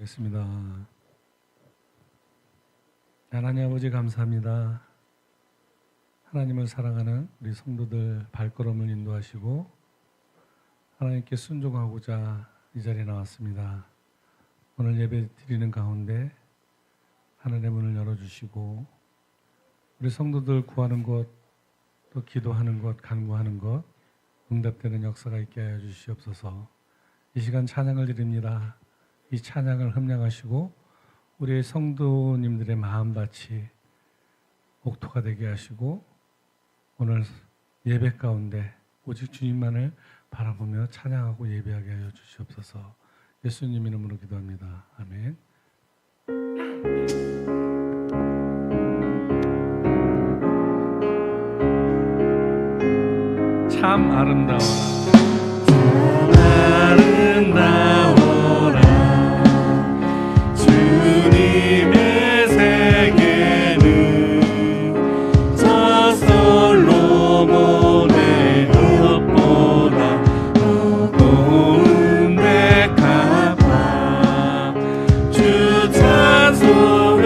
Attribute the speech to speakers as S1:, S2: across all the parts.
S1: 있습니다. 하나님 아버지 감사합니다. 하나님을 사랑하는 우리 성도들 발걸음을 인도하시고 하나님께 순종하고자 이 자리에 나왔습니다. 오늘 예배 드리는 가운데 하늘의 문을 열어주시고 우리 성도들 구하는 것, 또 기도하는 것, 간구하는 것 응답되는 역사가 있게 하여 주시옵소서. 이 시간 찬양을 드립니다. 이 찬양을 흠량하시고 우리의 성도님들의 마음밭이 옥토가 되게 하시고 오늘 예배 가운데 오직 주님만을 바라보며 찬양하고 예배하게 하여 주시옵소서. 예수님 이름으로 기도합니다. 아멘. 참 아름다워라. 참 아름다워라. 주님의 세계는 저 솔로몬의 흙보다 더 고운데 갚아. 주 찬송하는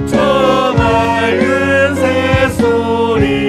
S1: 저 맑은 새소리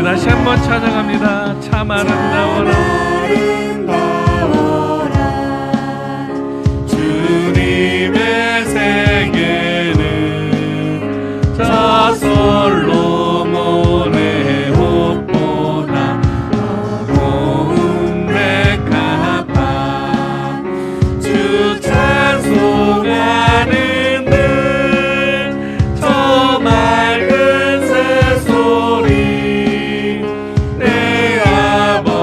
S1: 다시 한번 찬양합니다. 참 아름다워라. 주님의 세계는 저 솔로몬의 옷보다 더 고운데 갚아. 주 찬송하는 저 맑은 새소리 내 아버지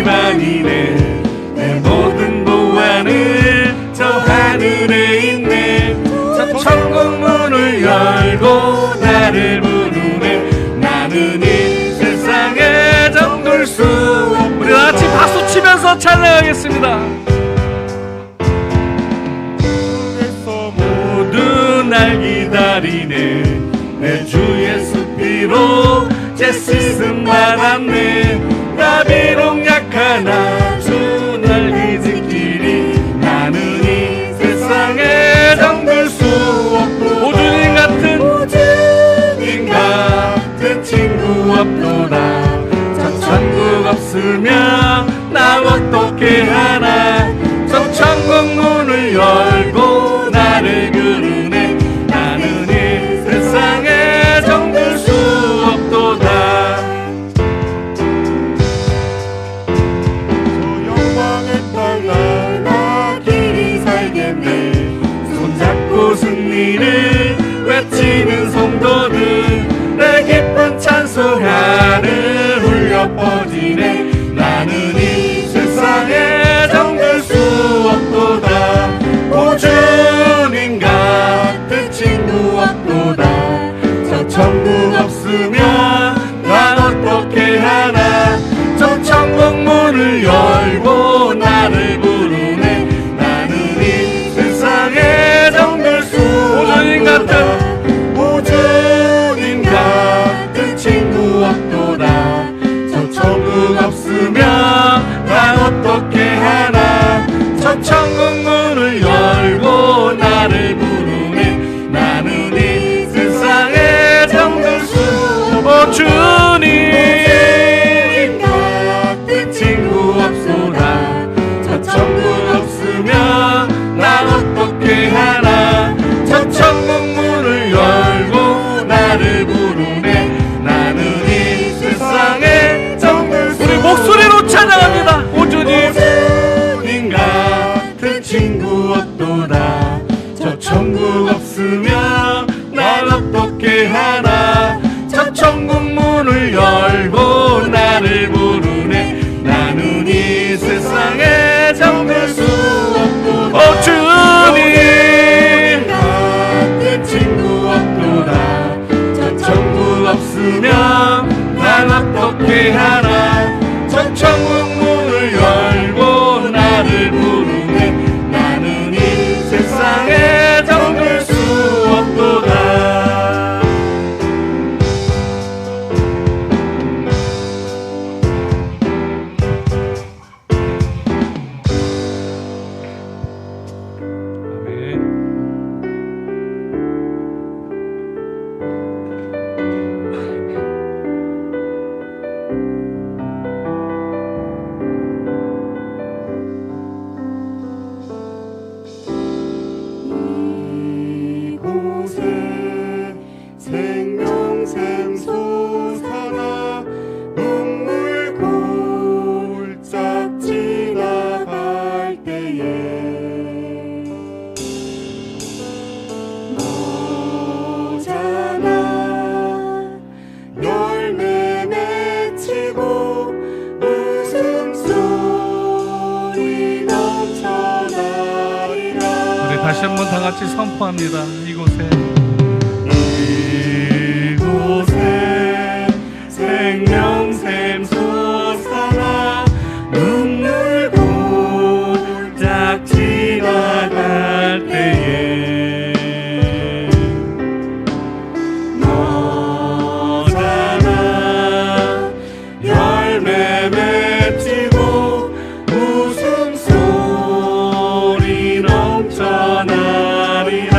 S1: 기반이네. 내 모든 보안은 저 하늘에 있네. 저 천국 문을 열고 나를 부르네. 나는 이 세상에 잠들 수 없네.
S2: 우리 같이 박수 치면서 찬양하겠습니다.
S1: 모두 날 기다리네. 내 주 예수 피로 제 씻음 받았네. 나 비록 약하나 주 날 지키리. 나는 이 세상에 잠들 수 없고
S2: 오주님
S1: 같은 친구 없도다. 저 천국 없으면 나 어떻게 하나. 저 천국 문을 열고 나를 부르네. 나는 이 세상에 잠들 수 없도다. 저 영광의 땅 나 길이 살겠네. 손잡고 승리를 외치는 성도들, 내 기쁜 찬송하를 울려 퍼지네. 나는 이 세상에 잠들 수 없도다. 오 주님 같은 친구 없도다. 저 천국 없으면 난 어떻게 하나. 저 천국 문을 열고 나를 부르네. 나는 이 세상에 잠들 수
S2: 오주님 같은
S1: 오주님 같은 친구 없도다. 저 천국 없으면 난 어떻게 하나. 저 천국 문을 열고 나를 부르네. 나는 이 세상에 잠들 수 없도다.
S2: 주님
S1: 같은 친구 없소다. 저 천국 없으면 난 어떻게 하나. 저 천국 문을 열고 나를 부르네. 나는 이 세상에 잠들 수
S2: 우리 목소리로 찬양합니다. 오주님
S1: 오주님 같은 친구 없도다. 저 천국 없으면 날 어떻게 하나. 저 천국 문을 열고 나를 부르네. 나는 이 세상에 잠들 수 없도다.
S2: 주님
S1: 같은 친구 없도다. 저 천국 없으면 난 어떻게 하나. 저 천국 문을 열고 나를 부르네. 나는 이 세상에 잠들 수 없도다. 이곳에 생명샘 솟아나 눈물 골짝 지나갈 때에 너잖아 열매 맺히고 웃음소리 넘쳐나리라.
S2: 우리 다시 한번 다 같이 선포합니다. 이곳에
S1: 생명샘 솟아나 눈물 골짝 지나갈 때에 너잖아 열매 맺히고 웃음소리 넘쳐나리라.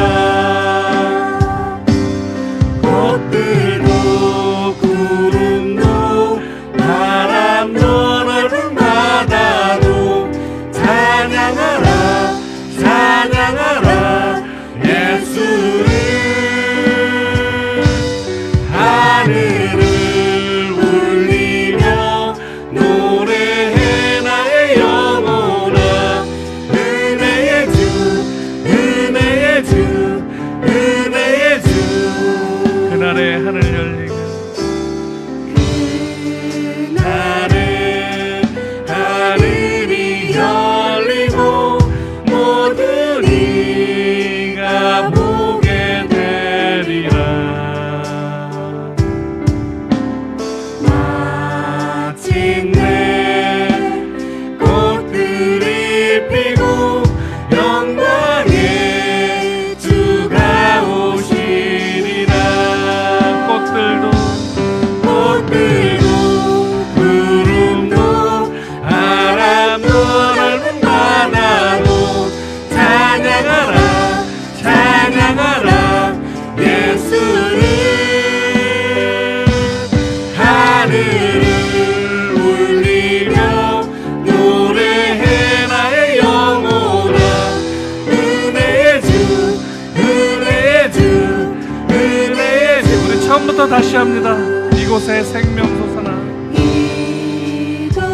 S2: 치면서 다시 합니다. 이곳에 생명 솟아나,
S1: 이곳에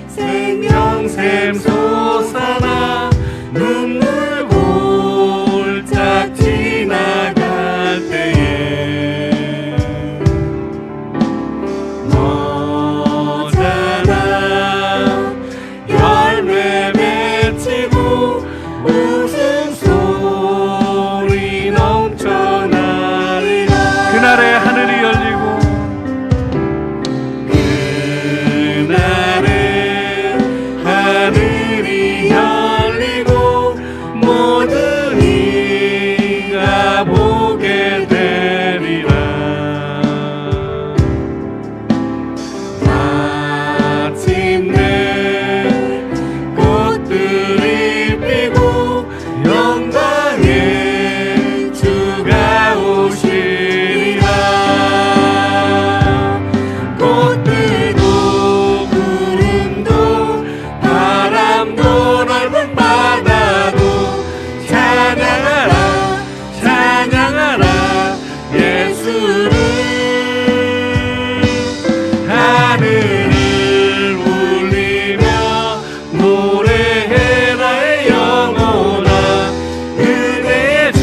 S1: 생명샘 솟아나 눈물 골짝 지나갈 때에 너잖아 열매 맺히고 웃음소리 넘쳐나리라.
S2: 그날에 하늘이 열리고
S1: 그날에 하늘이 열리고 모든 이가 보게 되리라. 마침내 꽃들이 피고 영광의 주가 오시리라. 꽃들도 구름도 바람도 넓은 바다도 찬양하라 찬양하라 예수를. 하늘을 울리며 노래해 나의 영혼아. 은혜 주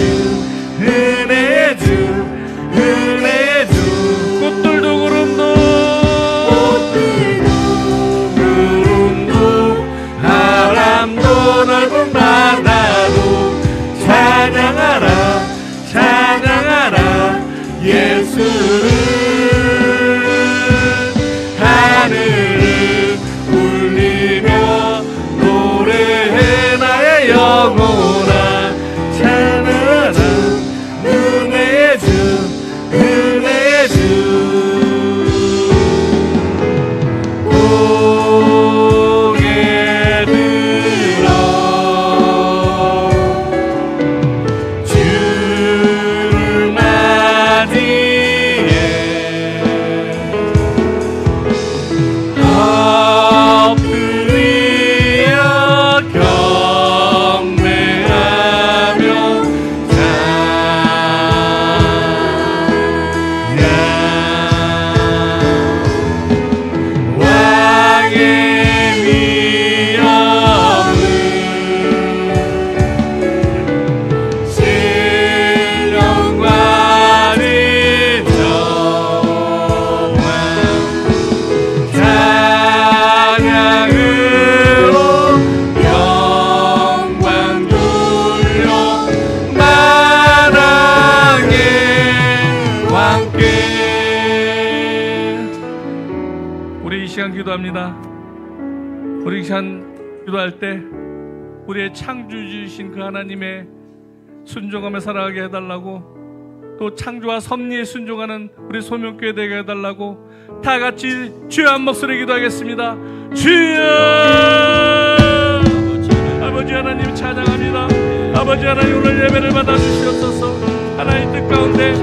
S1: 은혜 주 은혜 주.
S2: 꽃들도 구름도
S1: 꽃들도 구름도 바람도 넓은 바다도 찬양하라 찬양하라 예수를. 하늘을 울리며 노래해 나의 영혼아. 찬양하라 은혜 주 은혜 주. 고개 들어 주를 맞이해 엎드려 경배하며 찬양. 왕의 위엄을 신령과 진정한 찬양으로 영광 돌려 만왕의 왕께.
S2: 우리 이 시간 기도합니다. 우리 이 시간 기도할 때 우리의 창조주이신 그 하나님의 순종함에 살아가게 해달라고, 또 창조와 섭리에 순종하는 우리 소명교회 되게 해달라고 다 같이 주여 한 목소리 기도하겠습니다. 주여. 아버지 하나님 찬양합니다. 아버지 하나님 오늘 예배를 받아주시옵소서. 하나님 뜻 가운데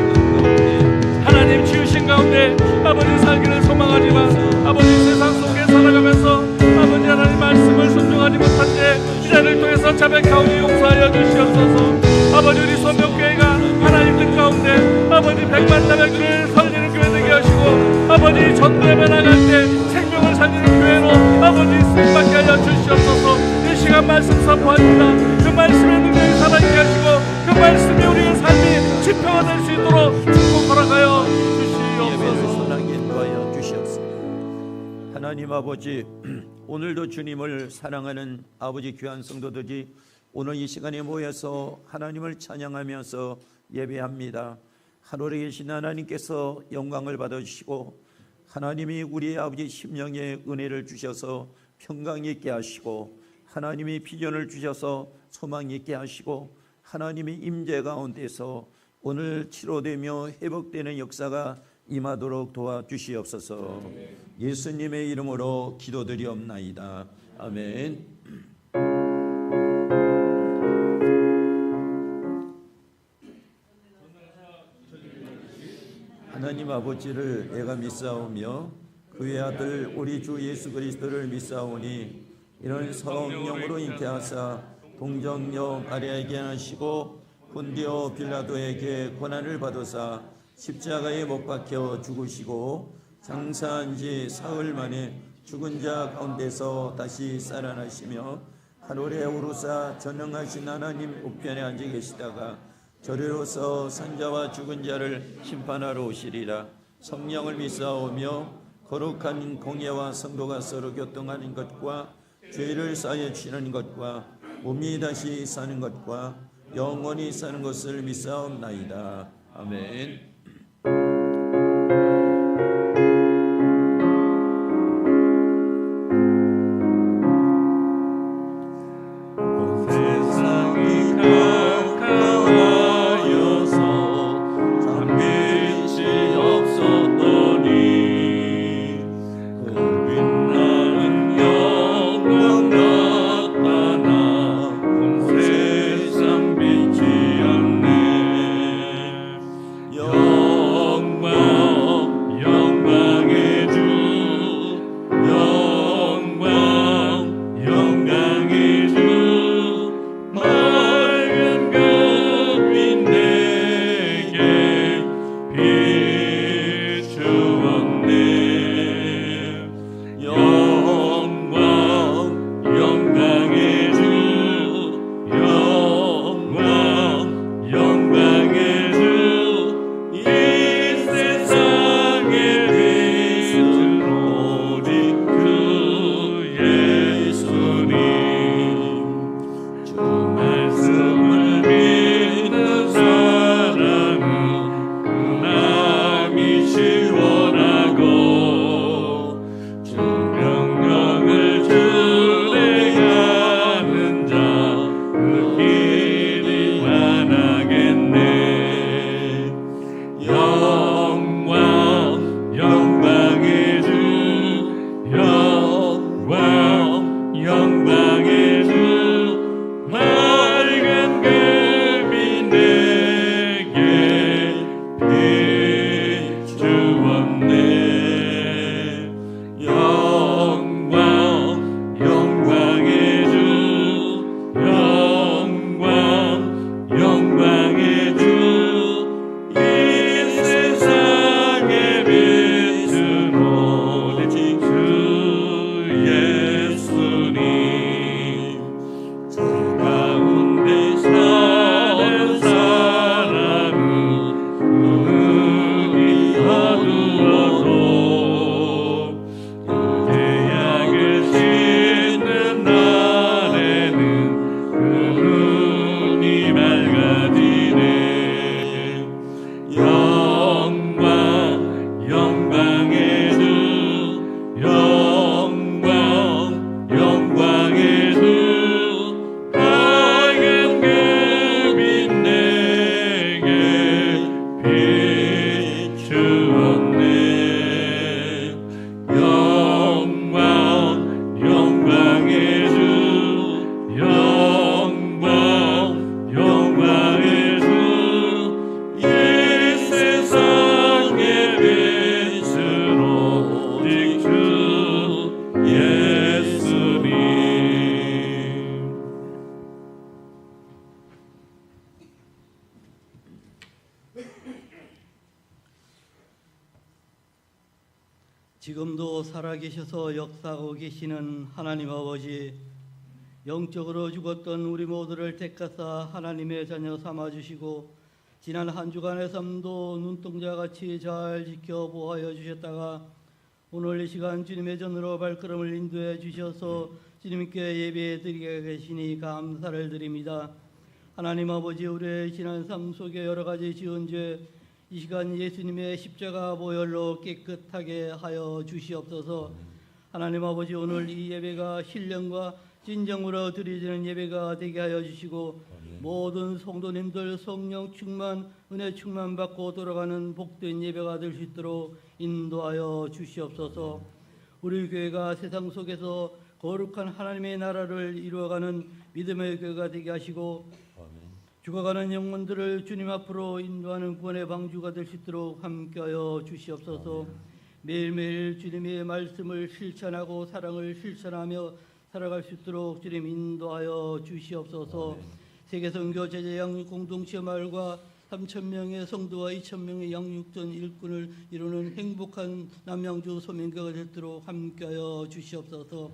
S2: 하나님 지으신 가운데 아버지 살기를 소망하지만 아버지 세상 속에 살아가면서 아버지 하나님 말씀을 순종하지 못한 때 이자를 통해서 자백하오니 용서하여 주시옵소서. 아버지 우리 소명교회가 하나님 뜻 가운데 아버지 백만 자백들을 살리는 교회 되게 하시고 아버지 전도회만 나갈 때 생명을 살리는 교회로 아버지 쓰임받게 하여 주시옵소서. 이 시간 말씀 선포합니다. 그 말씀의 능력이 살아있게 하시고 그 말씀이 우리의 삶이 지표가 될 수 있도록 축복 허락하여
S3: 예배를
S2: 주시옵소서.
S3: 선하게 인도하여 주시옵소서. 하나님 아버지, 오늘도 주님을 사랑하는 아버지 귀한 성도들이 오늘 이 시간에 모여서 하나님을 찬양하면서 예배합니다. 하늘에 계신 하나님께서 영광을 받아주시고 하나님이 우리의 아버지 심령에 은혜를 주셔서 평강 있게 하시고 하나님이 비전을 주셔서 소망 있게 하시고 하나님의 임재 가운데서 오늘 치료되며 회복되는 역사가 임하도록 도와주시옵소서. 예수님의 이름으로 기도드리옵나이다. 아멘. 하나님 아버지를 내가 믿사오며 그의 아들 우리 주 예수 그리스도를 믿사오니 이는 성령으로 잉태하사 동정녀 마리아에게 하시고 본디오 빌라도에게 고난을 받으사 십자가에 못 박혀 죽으시고 장사한 지 사흘 만에 죽은 자 가운데서 다시 살아나시며 하늘에 오르사 전능하신 하나님 우편에 앉아 계시다가 저리로서 산자와 죽은 자를 심판하러 오시리라. 성령을 믿사오며 거룩한 공예와 성도가 서로 교통하는 것과 죄를 사하여 주시는 것과 몸이 다시 사는 것과 영원히 사는 것을 믿사옵나이다. 아멘.
S1: 세상이 가까워여서 참 빛이 없었더니 그 빛나는 영광 나타나 온 세상 빛이었네. 영광 영광의 주 영광 영광의 주 맑은 별빛 내게 비추었네. 영광 영광의 주 영광 영광의 주 이 세상의 빛은 오직 그 예수님. 주 말씀을 믿는 사람은 마음이 시원하고 주 명령을 준행하는 자 그 길이 환하겠네. 영광 영광의 주 영광 영광의 주 맑은 별빛 내게 비추었네. 영광 영광의 주 영광 영광의 주 이 세상의 빛은 오직 주 예수님. 주 가운데 사는 사람은 눈이 어두워도 죄악을 씻는 날에는 그 눈이 밝아지네. 영광 영광의 주 영광 영광의 주 밝은 별빛 내게 비추었네. 영광 영광의 주 영광 영광의 주 이 세상의 빛은 오직 주 예수님.
S4: 지금도 살아계셔서 역사하고 계시는 하나님 아버지, 영적으로 죽었던 우리 모두를 택하사 하나님의 자녀 삼아주시고 지난 한 주간의 삶도 눈동자같이 잘 지켜 보호하여 주셨다가 오늘 이 시간 주님의 전으로 발걸음을 인도해 주셔서 주님께 예배 드리게 계시니 감사를 드립니다. 하나님 아버지, 우리의 지난 삶 속에 여러 가지 지은 죄 이 시간 예수님의 십자가 보혈로 깨끗하게 하여 주시옵소서. 하나님 아버지, 오늘 이 예배가 신령과 진정으로 드려지는 예배가 되게 하여 주시고 모든 성도님들 성령 충만, 은혜 충만 받고 돌아가는 복된 예배가 될 수 있도록 인도하여 주시옵소서. 우리 교회가 세상 속에서 거룩한 하나님의 나라를 이루어가는 믿음의 교회가 되게 하시고 죽어가는 영혼들을 주님 앞으로 인도하는 구원의 방주가 될 수 있도록 함께하여 주시옵소서. 매일매일 주님의 말씀을 실천하고 사랑을 실천하며 살아갈 수 있도록 주님 인도하여 주시옵소서. 세계선교 제재양 공동체 마을과 3,000명의 성도와 2,000명의 양육전 일꾼을 이루는 행복한 남양주 소민교가 되도록 함께하여 주시옵소서.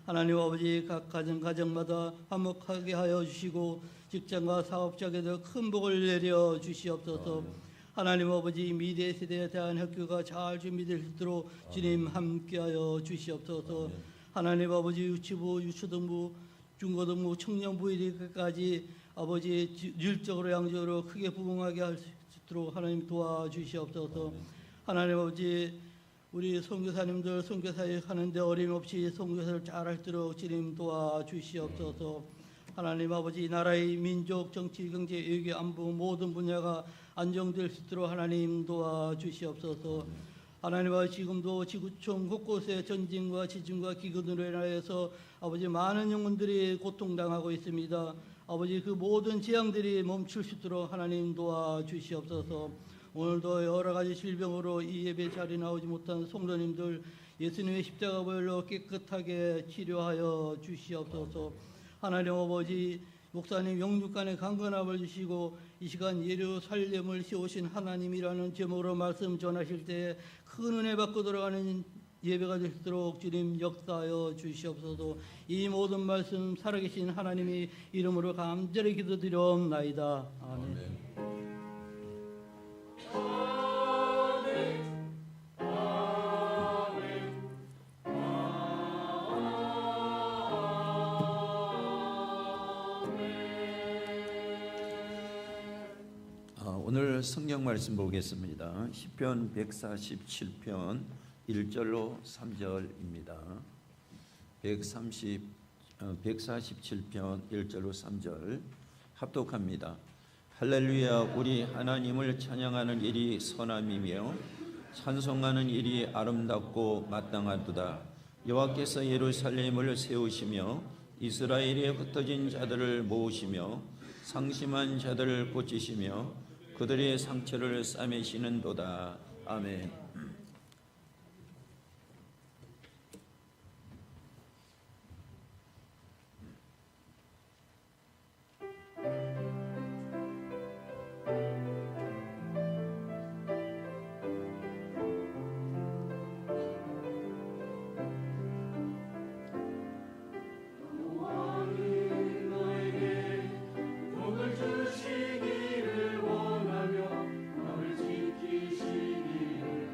S4: 하나님 아버지, 각 가정마다 화목하게 하여 주시고 직장과 사업장에도 큰 복을 내려 주시옵소서. 하나님 아버지, 미래 세대에 대한 학교가 잘 준비될 수 있도록 주님 함께하여 주시옵소서. 하나님 아버지, 유치부, 유초등부, 중고등부, 청년부 이르기까지 아버지 율적으로 양적으로 크게 부흥하게 할 수 있도록 하나님 도와주시옵소서. 하나님 아버지, 우리 선교사님들 선교사역 하는데 어림없이 선교사를 잘 할도록 주님 도와주시옵소서. 하나님 아버지, 나라의 민족, 정치, 경제, 외교, 안보 모든 분야가 안정될 수 있도록 하나님 도와주시옵소서. 하나님 아버지, 지금도 지구촌 곳곳에 전쟁과 지진과 기근으로 인하여서 아버지 많은 영혼들이 고통당하고 있습니다. 아버지, 그 모든 재앙들이 멈출 수 있도록 하나님 도와주시옵소서. 오늘도 여러 가지 질병으로 이 예배 자리에 나오지 못한 성도님들 예수님의 십자가 보혈로 깨끗하게 치료하여 주시옵소서. 하나님 아버지, 목사님 영육간의 강건함을 주시고 이 시간 예루살렘을 세우신 하나님이라는 제목으로 말씀 전하실 때 큰 은혜 받고 돌아가는 예배가 되도록 주님 역사하여 주시옵소서. 이 모든 말씀 살아계신 하나님의 이름으로 감사히 기도드리옵나이다. 아멘.
S3: 오늘 성경 말씀 보겠습니다. 시편 147편 1절로 3절입니다. 147편 1절로 3절 합독합니다. 할렐루야. 우리 하나님을 찬양하는 일이 선함이며 찬송하는 일이 아름답고 마땅하도다. 여호와께서 예루살렘을 세우시며 이스라엘에 흩어진 자들을 모으시며 상심한 자들을 고치시며 그들의 상처를 싸매시는도다. 아멘.
S1: 주시기를 원하며 나를 지키시기를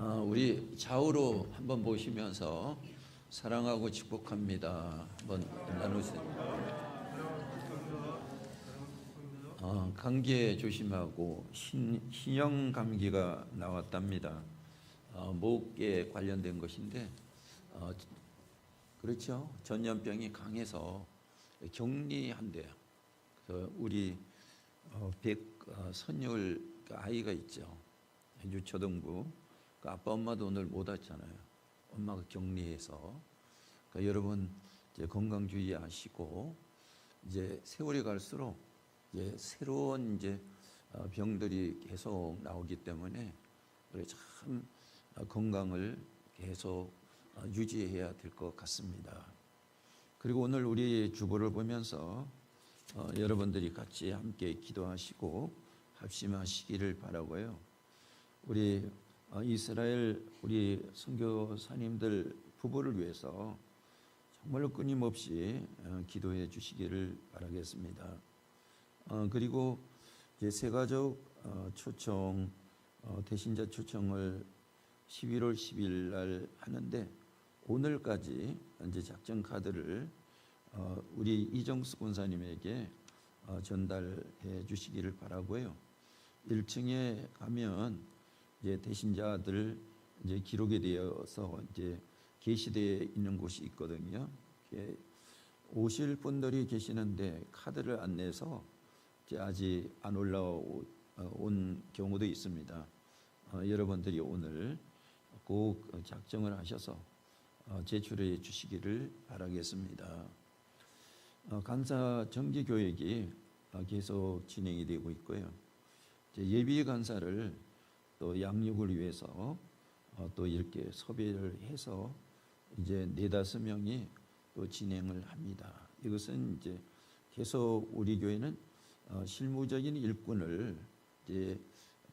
S3: 우리 좌우로 한번 보시면서 사랑하고 축복합니다. 한번 나누세요. 감기에 조심하고 신형 감기가 나왔답니다. 목에 관련된 것인데 그렇죠. 전염병이 강해서 격리한대요. 그래서 우리 선율 아이가 있죠. 유초등부 그 아빠 엄마도 오늘 못 왔잖아요. 엄마가 격리해서 그러니까 여러분 이제 건강 주의하시고 이제 세월이 갈수록 이제 새로운 이제 병들이 계속 나오기 때문에 우리 참 건강을 계속 유지해야 될 것 같습니다. 그리고 오늘 우리 주보를 보면서 여러분들이 같이 함께 기도하시고 합심하시기를 바라고요. 우리 이스라엘 우리 선교사님들 부부를 위해서 정말로 끊임없이 기도해 주시기를 바라겠습니다. 그리고 이제 새가족 초청 대신자 초청을 11월 10일 날 하는데 오늘까지 이제 작전 카드를 우리 이정수 권사님에게 전달해 주시기를 바라고요. 1층에 가면 이제 대신자들 이제 기록이 되어서 이제 게시되어 있는 곳이 있거든요. 오실 분들이 계시는데 카드를 안 내서 이제 아직 안 올라온 경우도 있습니다. 여러분들이 오늘 꼭 작정을 하셔서 제출해 주시기를 바라겠습니다. 간사 정기 교육이 계속 진행이 되고 있고요. 예비 간사를 또 양육을 위해서 또 이렇게 섭외를 해서 이제 4-5명이 또 진행을 합니다. 이것은 이제 계속 우리 교회는 실무적인 일꾼을 이제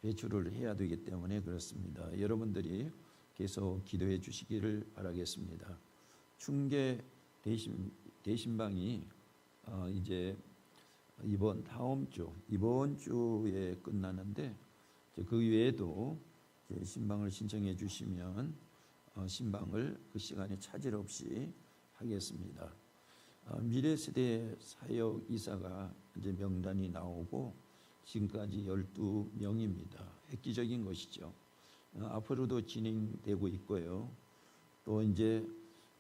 S3: 배출을 해야 되기 때문에 그렇습니다. 여러분들이 계속 기도해 주시기를 바라겠습니다. 충계 대신방이 이제 이번 주에 끝나는데 그 외에도 신방을 신청해 주시면 신방을 그 시간에 차질 없이 하겠습니다. 미래세대 사역 이사가 이제 명단이 나오고 지금까지 12명입니다. 획기적인 것이죠. 앞으로도 진행되고 있고요. 또 이제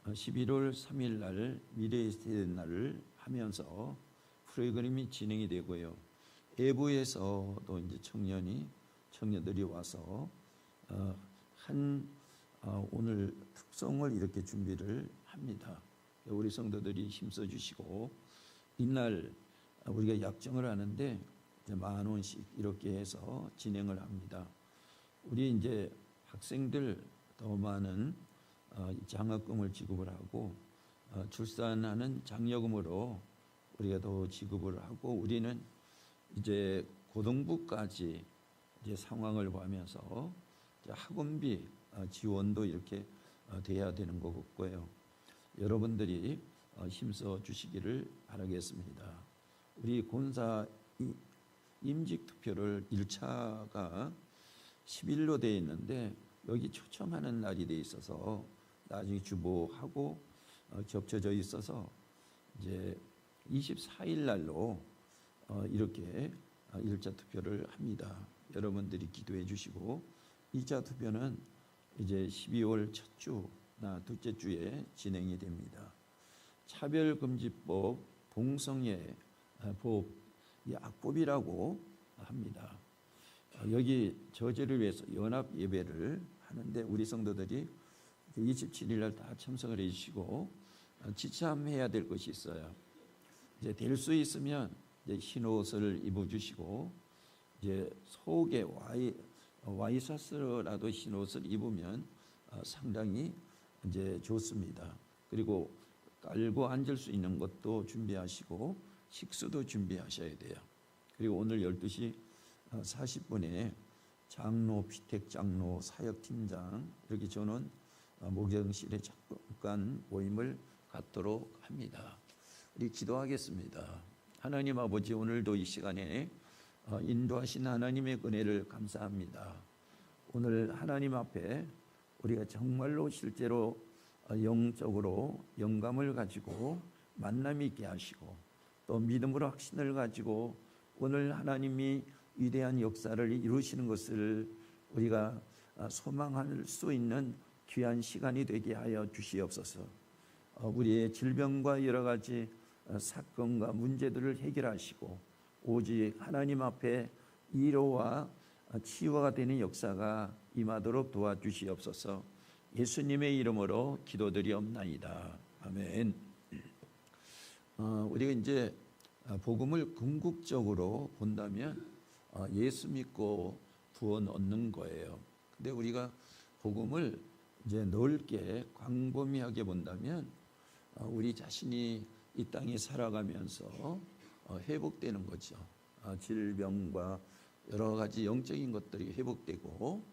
S3: 11월 3일 날 미래세대 날을 하면서 프로그램이 진행이 되고요. 외부에서도 이제 청년들이 와서 오늘 특성을 이렇게 준비를 합니다. 우리 성도들이 힘써 주시고 이날 우리가 약정을 하는데 이제 10,000원씩 이렇게 해서 진행을 합니다. 우리 이제 학생들 더 많은 장학금을 지급을 하고 출산하는 장려금으로 우리가 더 지급을 하고 우리는 이제 고등부까지 이제 상황을 보면서 이제 학원비 지원도 이렇게 돼야 되는 것 같고요. 여러분들이 힘써 주시기를 바라겠습니다. 우리 본사 임직 투표를 1차가 10일로 되어 있는데 여기 초청하는 날이 돼 있어서 나중에 주보하고 겹쳐져 있어서 이제 24일 날로 이렇게 1차 투표를 합니다. 여러분들이 기도해 주시고 2차 투표는 이제 12월 첫 주나 둘째 주에 진행이 됩니다. 차별금지법 봉성의 법 악법이라고 합니다. 여기 저지를 위해서 연합 예배를 하는데 우리 성도들이 27일 날 다 참석을 해주시고 지참해야 될 것이 있어요. 이제 될 수 있으면 이제 흰 옷을 입어주시고 이제 속에 와이셔츠라도 흰 옷을 입으면 상당히 이제 좋습니다. 그리고 깔고 앉을 수 있는 것도 준비하시고 식수도 준비하셔야 돼요. 그리고 오늘 12시 40분에 장로, 피택장로, 사역팀장 이렇게 저는 목장실에 잠깐 모임을 갖도록 합니다. 우리 기도하겠습니다. 하나님 아버지, 오늘도 이 시간에 인도하신 하나님의 은혜를 감사합니다. 오늘 하나님 앞에 우리가 정말로 실제로 영적으로 영감을 가지고 만남이 있게 하시고 또 믿음으로 확신을 가지고 오늘 하나님이 위대한 역사를 이루시는 것을 우리가 소망할 수 있는 귀한 시간이 되게 하여 주시옵소서. 우리의 질병과 여러 가지 사건과 문제들을 해결하시고 오직 하나님 앞에 위로와 치유가 되는 역사가 임하도록 도와주시옵소서. 예수님의 이름으로 기도드리옵나이다. 아멘. 우리가 이제 복음을 궁극적으로 본다면 예수 믿고 구원 얻는 거예요. 근데 우리가 복음을 이제 넓게 광범위하게 본다면 우리 자신이 이 땅에 살아가면서 회복되는 거죠. 질병과 여러 가지 영적인 것들이 회복되고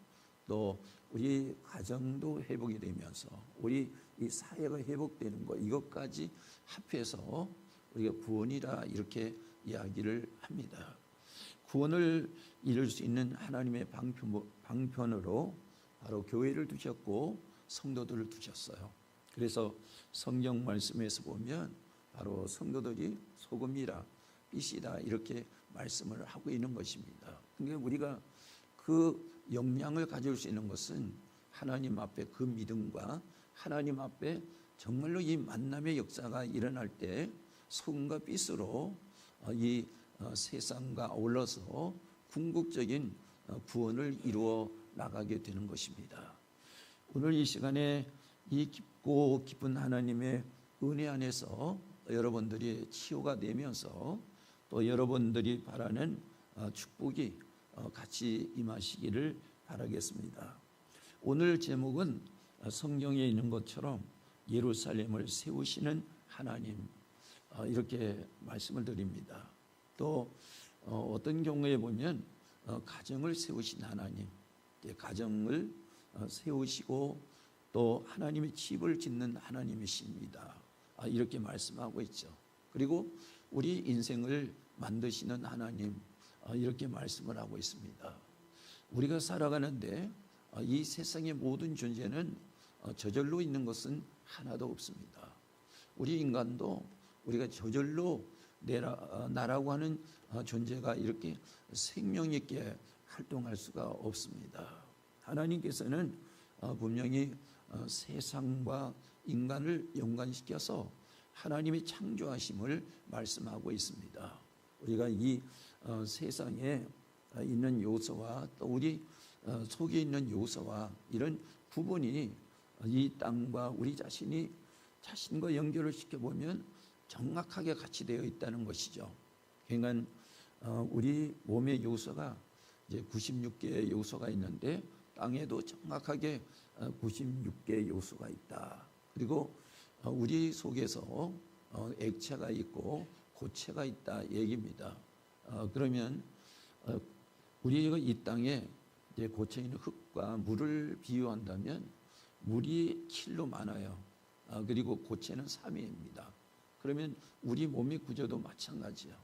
S3: 또 우리 가정도 회복이 되면서 우리 이 사회가 회복되는 것, 이것까지 합해서 우리가 구원이라 이렇게 이야기를 합니다. 구원을 이룰 수 있는 하나님의 방편으로 바로 교회를 두셨고 성도들을 두셨어요. 그래서 성경 말씀에서 보면 바로 성도들이 소금이라 빛이다 이렇게 말씀을 하고 있는 것입니다. 그러니까 우리가 그 역량을 가질 수 있는 것은 하나님 앞에 그 믿음과 하나님 앞에 정말로 이 만남의 역사가 일어날 때 소금과 빛으로 이 세상과 어울러서 궁극적인 구원을 이루어 나가게 되는 것입니다. 오늘 이 시간에 이 깊고 깊은 하나님의 은혜 안에서 여러분들이 치유가 되면서 또 여러분들이 바라는 축복이 같이 임하시기를 바라겠습니다. 오늘 제목은 성경에 있는 것처럼 예루살렘을 세우시는 하나님, 이렇게 말씀을 드립니다. 또 어떤 경우에 보면 가정을 세우신 하나님, 가정을 세우시고 또 하나님의 집을 짓는 하나님이십니다. 이렇게 말씀하고 있죠. 그리고 우리 인생을 만드시는 하나님, 이렇게 말씀을 하고 있습니다. 우리가 살아가는데 이 세상의 모든 존재는 저절로 있는 것은 하나도 없습니다. 우리 인간도 우리가 저절로 나라고 하는 존재가 이렇게 생명 있게 활동할 수가 없습니다. 하나님께서는 분명히 세상과 인간을 연관시켜서 하나님의 창조하심을 말씀하고 있습니다. 우리가 이 세상에 있는 요소와 또 우리 속에 있는 요소와 이런 부분이 이 땅과 우리 자신이 자신과 연결을 시켜보면 정확하게 같이 되어 있다는 것이죠. 그러니까 우리 몸의 요소가 이제 96개의 요소가 있는데 땅에도 정확하게 96개의 요소가 있다. 그리고 우리 속에서 액체가 있고 고체가 있다 얘기입니다. 그러면 우리가 이 땅에 이제 고체 있는 흙과 물을 비유한다면 물이 7로 많아요. 그리고 고체는 3입니다. 그러면 우리 몸의 구조도 마찬가지예요.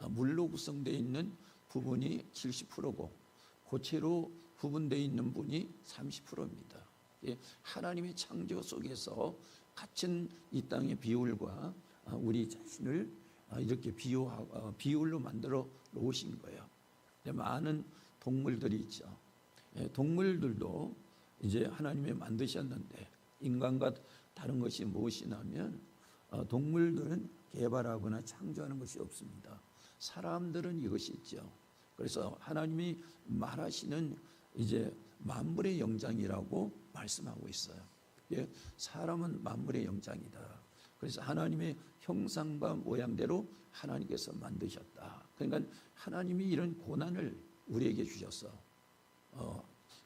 S3: 물로 구성되어 있는 부분이 70%고 고체로 구분되어 있는 분이 30%입니다. 하나님의 창조 속에서 갇힌 이 땅의 비율과 우리 자신을 이렇게 비율로 만들어 놓으신 거예요. 많은 동물들이 있죠. 동물들도 이제 하나님이 만드셨는데 인간과 다른 것이 무엇이냐면 동물들은 개발하거나 창조하는 것이 없습니다. 사람들은 이것이 있죠. 그래서 하나님이 말하시는 이제 만물의 영장이라고 말씀하고 있어요. 사람은 만물의 영장이다. 그래서 하나님의 형상과 모양대로 하나님께서 만드셨다. 그러니까 하나님이 이런 고난을 우리에게 주셨어.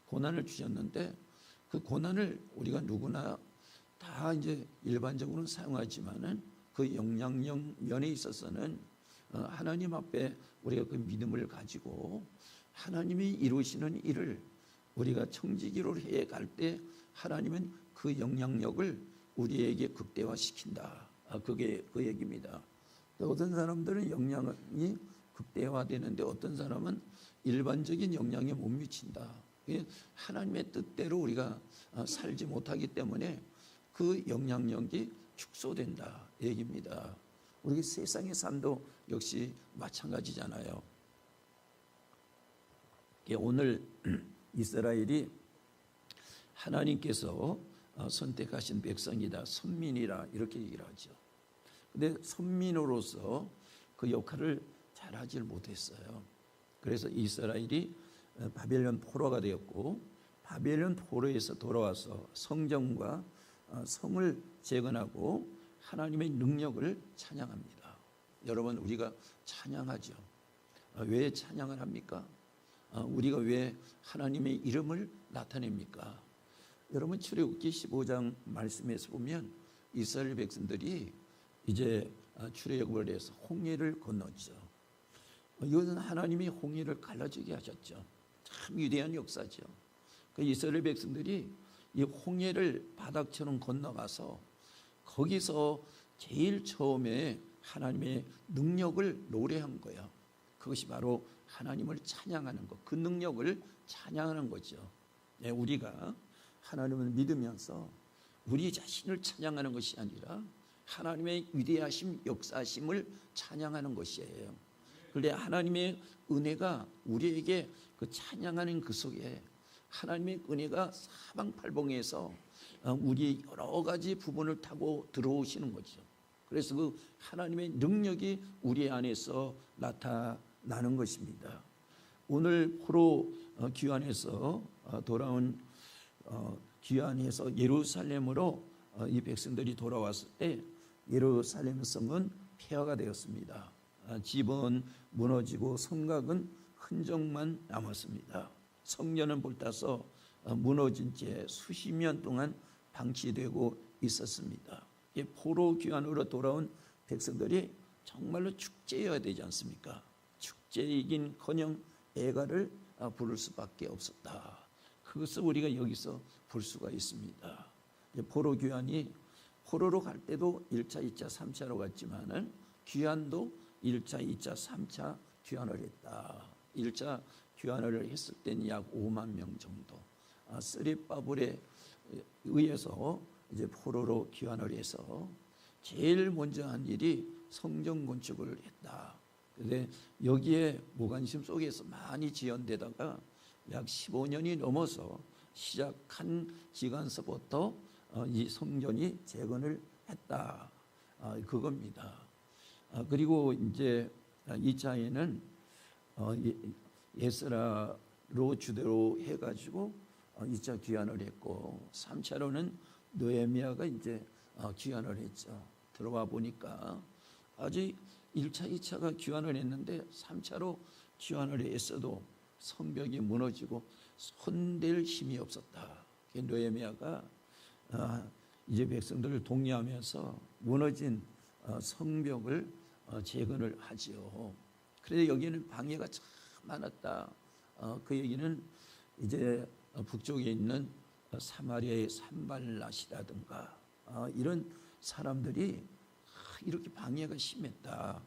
S3: 고난을 주셨는데 그 고난을 우리가 누구나 다 이제 일반적으로는 사용하지만은 그 영향력 면에 있어서는 하나님 앞에 우리가 그 믿음을 가지고 하나님이 이루시는 일을 우리가 청지기로 해 갈 때 하나님은 그 영향력을 우리에게 극대화시킨다. 그게 그 얘기입니다. 어떤 사람들은 영향이 극대화되는데 어떤 사람은 일반적인 영향에 못 미친다. 하나님의 뜻대로 우리가 살지 못하기 때문에 그 영향력이 축소된다 얘기입니다. 우리 세상의 삶도 역시 마찬가지잖아요. 오늘 이스라엘이 하나님께서 선택하신 백성이다, 선민이라 이렇게 얘기를 하죠. 근데 선민으로서 그 역할을 잘하지 못했어요. 그래서 이스라엘이 바벨론 포로가 되었고, 바벨론 포로에서 돌아와서 성전과 성을 재건하고 하나님의 능력을 찬양합니다. 여러분, 우리가 찬양하죠. 왜 찬양을 합니까? 우리가 왜 하나님의 이름을 나타냅니까? 여러분, 출애굽기 15장 말씀에서 보면 이스라엘 백성들이 이제 출애굽을 해서 홍해를 건넜죠. 이것은 하나님이 홍해를 갈라지게 하셨죠. 참 위대한 역사죠. 그 이스라엘 백성들이 이 홍해를 바닥처럼 건너가서 거기서 제일 처음에 하나님의 능력을 노래한 거예요. 그것이 바로 하나님을 찬양하는 것, 그 능력을 찬양하는 거죠. 네, 우리가 하나님을 믿으면서 우리 자신을 찬양하는 것이 아니라 하나님의 위대하심, 역사심을 찬양하는 것이에요. 그런데 하나님의 은혜가 우리에게 그 찬양하는 그 속에 하나님의 은혜가 사방팔봉에서 우리 여러 가지 부분을 타고 들어오시는 거죠. 그래서 그 하나님의 능력이 우리 안에서 나타나는 것입니다. 오늘 포로 귀환에서 돌아온 귀환해서 예루살렘으로 이 백성들이 돌아왔을 때 예루살렘 성은 폐허가 되었습니다. 집은 무너지고 성곽은 흔적만 남았습니다. 성전은 불타서 무너진 채 수십 년 동안 방치되고 있었습니다. 포로 귀환으로 돌아온 백성들이 정말로 축제여야 되지 않습니까? 축제이긴커녕 애가를 부를 수밖에 없었다. 그것을 우리가 여기서 볼 수가 있습니다. 포로 귀환이 포로로 갈 때도 1차, 2차, 3차로 갔지만은 귀환도 1차, 2차, 3차 귀환을 했다. 1차 귀환을 했을 때는 약 5만 명 정도. 스립바불에 의해서 이제 포로로 귀환을 해서 제일 먼저 한 일이 성전 건축을 했다. 그런데 여기에 무관심 속에서 많이 지연되다가 약 15년이 넘어서 시작한 기간서부터 이 성전이 재건을 했다. 그겁니다. 그리고 이제 2차에는 에스라로 주대로 해가지고 2차 귀환을 했고, 3차로는 느헤미야가 이제 귀환을 했죠. 들어와 보니까 아직 1차, 2차가 귀환을 했는데 3차로 귀환을 했어도 성벽이 무너지고 손댈 힘이 없었다. 느헤미야가 이제 백성들을 독려하면서 무너진 성벽을 재건을 하지요. 그런데 여기는 방해가 참 많았다. 그 얘기는 이제 북쪽에 있는 사마리아의 산발랏이라든가 이런 사람들이 이렇게 방해가 심했다.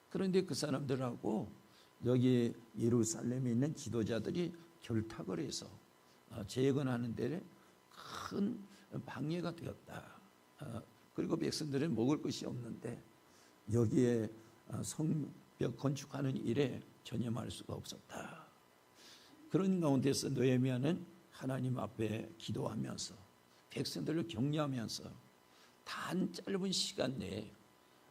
S3: 그런데 그 사람들하고 여기 예루살렘에 있는 지도자들이 결탁을 해서 재건하는 데 큰 방해가 되었다. 그리고 백성들은 먹을 것이 없는데 여기에 성벽 건축하는 일에 전념할 수가 없었다. 그런 가운데서 느헤미야는 하나님 앞에 기도하면서 백성들을 격려하면서 단 짧은 시간 내에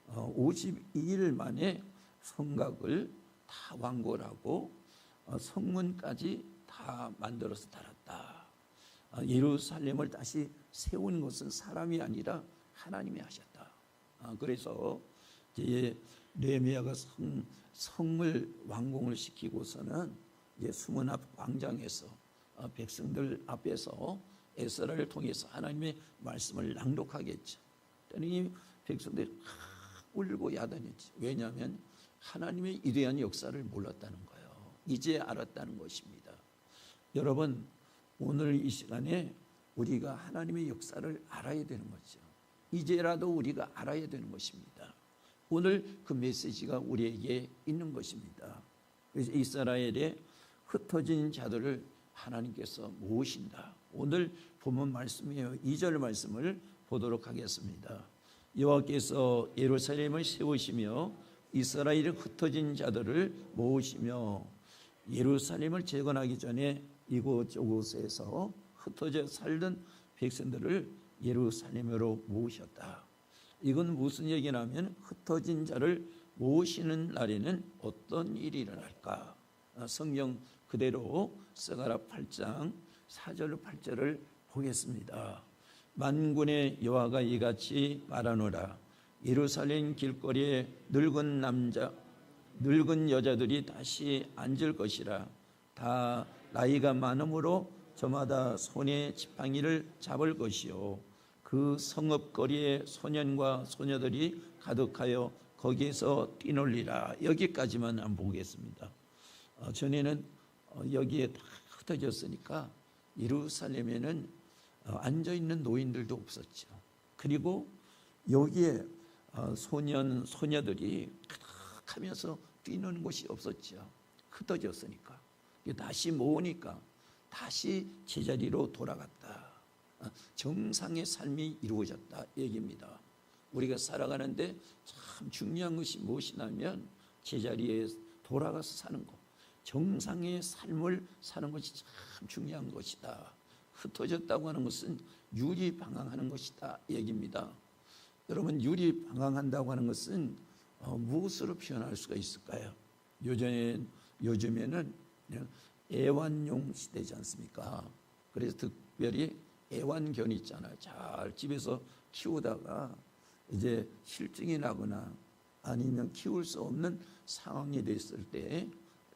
S3: 52일 만에 성곽을 다 완공을 하고 성문까지 다 만들어서 달았다. 예루살렘을 다시 세운 것은 사람이 아니라 하나님이 하셨다. 그래서 이제 느헤미야가 성을 완공을 시키고서는 이제 수문 앞 광장에서 백성들 앞에서 에스라를 통해서 하나님의 말씀을 낭독하겠죠. 그러니 백성들이 울고 야단했죠. 왜냐하면 하나님의 위대한 역사를 몰랐다는 거예요. 이제 알았다는 것입니다. 여러분, 오늘 이 시간에 우리가 하나님의 역사를 알아야 되는 거죠. 이제라도 우리가 알아야 되는 것입니다. 오늘 그 메시지가 우리에게 있는 것입니다. 그래서 이스라엘의 흩어진 자들을 하나님께서 모으신다. 오늘 본문 말씀이에요. 2절 말씀을 보도록 하겠습니다. 여호와께서 예루살렘을 세우시며 이스라엘의 흩어진 자들을 모으시며, 예루살렘을 재건하기 전에 이곳저곳에서 흩어져 살던 백성들을 예루살렘으로 모으셨다. 이건 무슨 얘기냐면 흩어진 자를 모으시는 날에는 어떤 일이 일어날까? 성경 그대로 스가랴 8장 4절 8절을 보겠습니다. 만군의 여호와가 이같이 말하노라. 예루살렘 길거리에 늙은 여자들이 다시 앉을 것이라. 다 나이가 많으므로 저마다 손에 지팡이를 잡을 것이요, 그 성읍거리에 소년과 소녀들이 가득하여 거기에서 뛰놀리라. 여기까지만 한번 보겠습니다. 전에는 여기에 다 흩어졌으니까 예루살렘에는 앉아있는 노인들도 없었죠. 그리고 여기에 소년, 소녀들이 가득하면서 뛰는 곳이 없었죠. 흩어졌으니까. 다시 모으니까 다시 제자리로 돌아갔다. 정상의 삶이 이루어졌다 얘기입니다. 우리가 살아가는데 참 중요한 것이 무엇이냐면 제자리에 돌아가서 사는 것, 정상의 삶을 사는 것이 참 중요한 것이다. 흩어졌다고 하는 것은 유리방황하는 것이다 얘기입니다. 여러분, 유리방황한다고 하는 것은 무엇으로 표현할 수가 있을까요? 요즘에는 애완용 시대지 않습니까? 그래서 특별히 애완견 있잖아요. 잘 집에서 키우다가 이제 실증이 나거나 아니면 키울 수 없는 상황이 됐을 때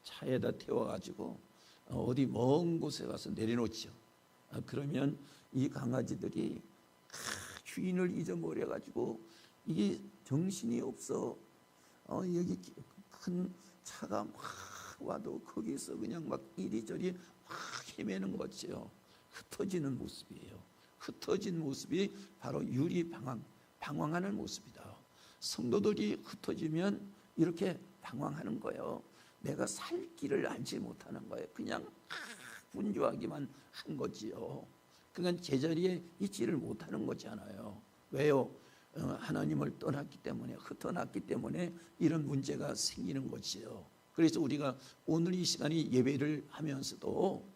S3: 차에다 태워가지고 어디 먼 곳에 가서 내려놓죠. 그러면 이 강아지들이 주인을 잊어버려가지고 이게 정신이 없어. 여기 큰 차가 막 와도 거기서 그냥 막 이리저리 막 헤매는 거죠. 흩어지는 모습이에요. 흩어진 모습이 바로 방황하는 모습이다. 성도들이 흩어지면 이렇게 방황하는 거예요. 내가 살 길을 알지 못하는 거예요. 그냥 분주하기만 한 거지요. 그건 제자리에 있지를 못하는 거잖아요. 왜요? 하나님을 떠났기 때문에, 흩어났기 때문에 이런 문제가 생기는 거지요. 그래서 우리가 오늘 이 시간에 예배를 하면서도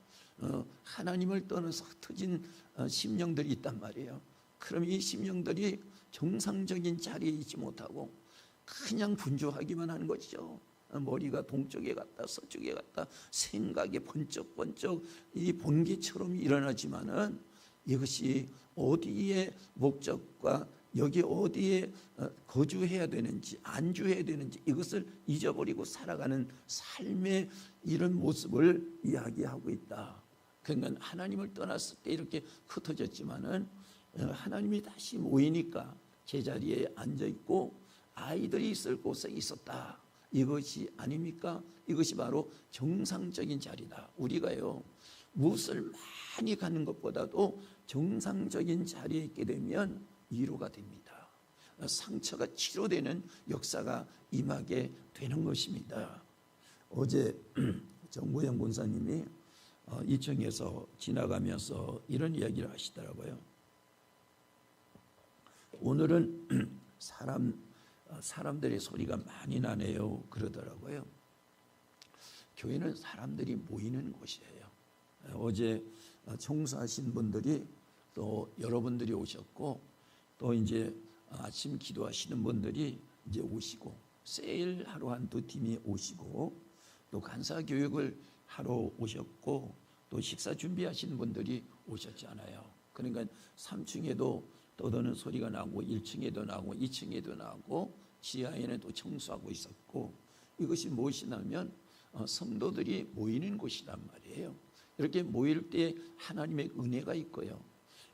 S3: 하나님을 떠나서 흩어진 심령들이 있단 말이에요. 그럼 이 심령들이 정상적인 자리에 있지 못하고 그냥 분주하기만 하는 것이죠. 머리가 동쪽에 갔다 서쪽에 갔다 생각이 번쩍번쩍 이 번개처럼 일어나지만은 이것이 어디에 목적과 여기 어디에 거주해야 되는지 안주해야 되는지 이것을 잊어버리고 살아가는 삶의 이런 모습을 이야기하고 있다. 그러니까 하나님을 떠났을 때 이렇게 흩어졌지만은 하나님이 다시 모이니까 제자리에 앉아있고 아이들이 있을 곳에 있었다. 이것이 아닙니까? 이것이 바로 정상적인 자리다. 우리가요, 무엇을 많이 갖는 것보다도 정상적인 자리에 있게 되면 위로가 됩니다. 상처가 치료되는 역사가 임하게 되는 것입니다. 어제 정보영 권사님이 2층에서 지나가면서 이런 이야기를 하시더라고요. 오늘은 사람들의 소리가 많이 나네요. 그러더라고요. 교회는 사람들이 모이는 곳이에요. 어제 청소하신 분들이 또 여러분들이 오셨고, 또 이제 아침 기도하시는 분들이 이제 오시고, 세일하러 한 두 팀이 오시고, 또 간사 교육을 하러 오셨고, 또 식사 준비하시는 분들이 오셨잖아요. 그러니까 3층에도 떠드는 소리가 나고 1층에도 나고 2층에도 나고 지하에는 또 청소하고 있었고, 이것이 무엇이냐면 성도들이 모이는 곳이란 말이에요. 이렇게 모일 때 하나님의 은혜가 있고요,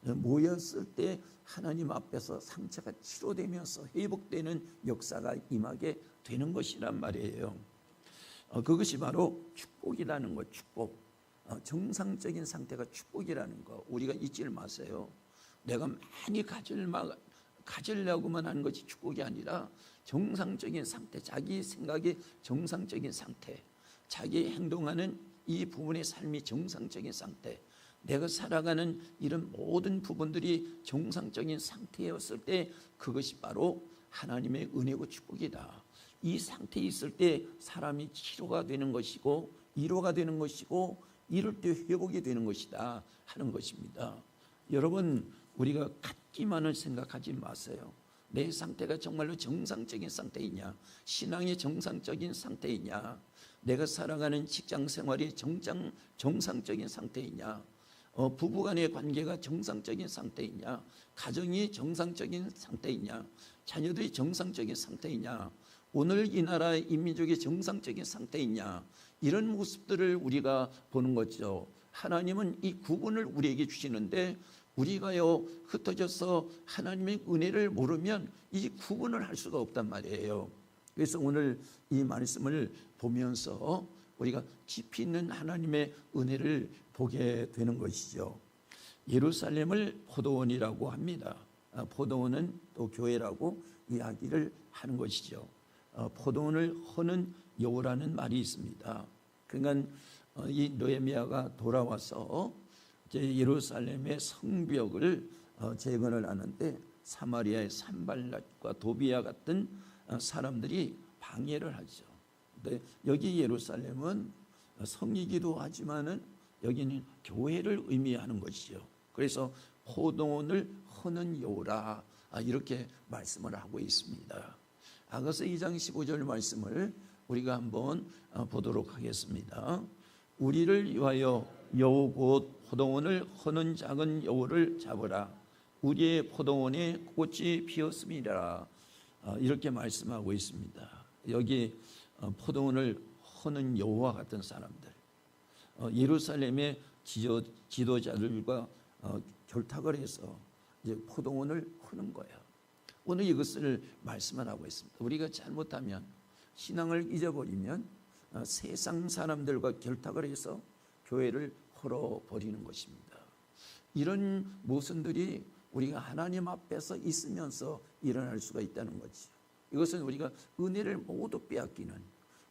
S3: 모였을 때 하나님 앞에서 상처가 치료되면서 회복되는 역사가 임하게 되는 것이란 말이에요. 그것이 바로 축복이라는 것. 축복, 정상적인 상태가 축복이라는 거 우리가 잊지 마세요. 내가 많이 가지려고만 하는 것이 축복이 아니라 정상적인 상태, 자기 생각의 정상적인 상태, 자기 행동하는 이 부분의 삶이 정상적인 상태, 내가 살아가는 이런 모든 부분들이 정상적인 상태였을 때 그것이 바로 하나님의 은혜고 축복이다. 이 상태에 있을 때 사람이 치료가 되는 것이고 위로가 되는 것이고 이럴 때 회복이 되는 것이다 하는 것입니다. 여러분, 우리가 갖기만을 생각하지 마세요. 내 상태가 정말로 정상적인 상태이냐, 신앙의 정상적인 상태이냐, 내가 살아가는 직장 생활이 정상적인 상태이냐, 부부간의 관계가 정상적인 상태이냐, 가정이 정상적인 상태이냐, 자녀들이 정상적인 상태이냐, 오늘 이 나라 인민족이 정상적인 상태이냐, 이런 모습들을 우리가 보는 거죠. 하나님은 이 구분을 우리에게 주시는데 우리가요 흩어져서 하나님의 은혜를 모르면 이 구분을 할 수가 없단 말이에요. 그래서 오늘 이 말씀을 보면서 우리가 깊이 있는 하나님의 은혜를 보게 되는 것이죠. 예루살렘을 포도원이라고 합니다. 포도원은 또 교회라고 이야기를 하는 것이죠. 포도원을 허는 여호라는 말이 있습니다. 그러니까 이 느헤미야가 돌아와서 이제 예루살렘의 성벽을 재건을 하는데 사마리아의 산발랏과 도비야 같은 사람들이 방해를 하죠. 근데 여기 예루살렘은 성이기도 하지만은 여기는 교회를 의미하는 것이죠. 그래서 포도원을 허는 여호라 이렇게 말씀을 하고 있습니다. 아가서 2장 15절 말씀을 우리가 한번 보도록 하겠습니다. 우리를 위하여 여호 곧 포도원을 허는 작은 여호를 잡으라. 우리의 포도원에 꽃이 피었음이라. 이렇게 말씀하고 있습니다. 여기 포도원을 허는 여호와 같은 사람들, 예루살렘의 지도자들과 결탁을 해서 이제 포도원을 허는 거예요. 오늘 이것을 말씀을 하고 있습니다. 우리가 잘못하면, 신앙을 잊어버리면 세상 사람들과 결탁을 해서 교회를 헐어버리는 것입니다. 이런 모순들이 우리가 하나님 앞에서 있으면서 일어날 수가 있다는 거지. 이것은 우리가 은혜를 모두 빼앗기는,